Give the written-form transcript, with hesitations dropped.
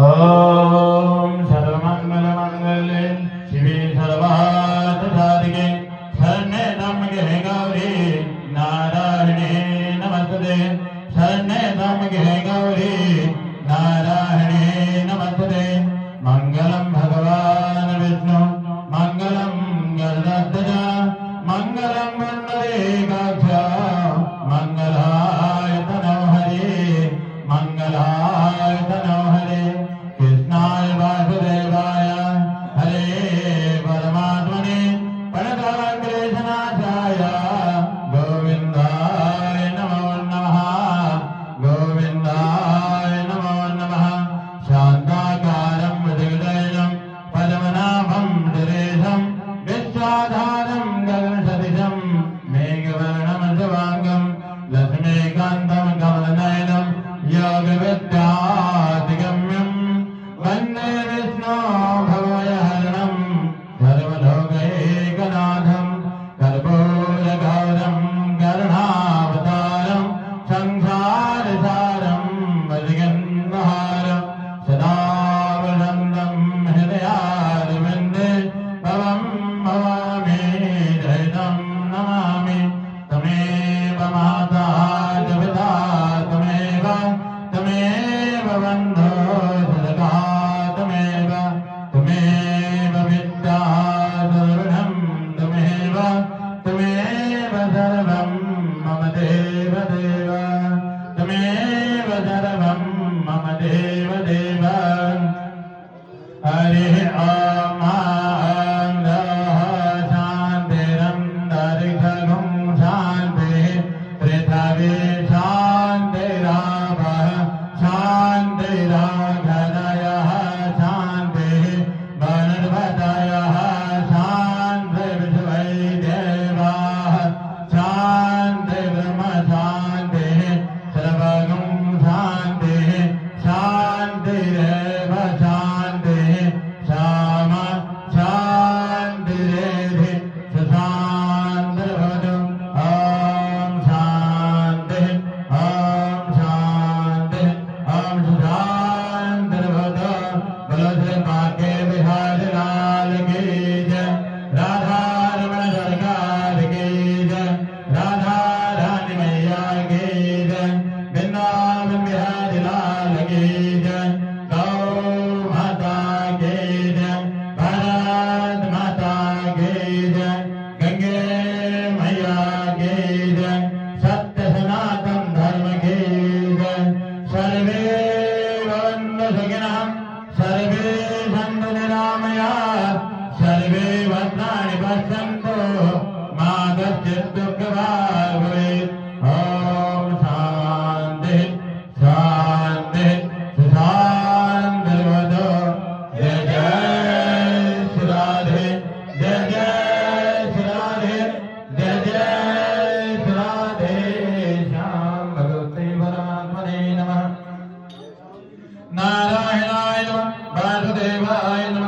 ओम सर्वमंगल मंगले शिवे सर्वार्थ साधिके शरण्ये त्र्यंबके गौरी नारायणे नमस्ते शरण्ये त्र्यंबके गौरी नारायणे नमस्ते मंगलम भगवान विष्णु मंगलम गरुड़ध्वज मंगलम गणपतिकाक्ष मंगलाय तनो हरे मंगलाय तनो हरे कृष्णाय वासुदेवाय हरे परमात्मने प्रणतक्लेशनाशाय गोविन्दाय नमो नमः गोविन्दाय नमो नमः शान्ताकारं मृदुदयनं पद्मनाभं सुरेशं विश्वाधारं गगनसदृशं मेघवर्णं शुभाङ्गं लक्ष्मीकान्तं कमलनयनं योगविद्याधिगम्यं वन्दे विष्णो भवयहरणं सर्वलोकैकनाथं कर्पूरगौरं करुणावतारं संसारसारं भजगन्महारं सदा वसन्तं हृदयारविन्दे भवं भवामि दयितं नमामि तमेव माता च पिता तमेव तमेव बन्धो सदका तमेव तमेव विद्या सर्वं तमेव तमेव सर्वं मम देव देव तमेव सर्वं मम देव देव हरिः ॐ शान्तिरन्तरिक्षगुं शान्तिः पृथिवी शान्तिरापः शान्तिराघनयः शान्तिः वनस्पतयः शान्तिर्विश्वैदेवाः शान्तिर्ब्रह्म शान्तिः सर्वगुं शान्तिः शान्तिरेव शान्तिः शान्तिः सर्वे भद्राणि पश्यन्तु मा कश्चित् दुःखभाग् भवेत् ॐ शान्तिः शान्तिः शान्तिर्भवतु जय जय श्री राधे जय जय श्री राधे जय जय श्री राधे श्याम भगवते परमात्मने नमः नारायणाय नमः वासुदेवाय नमः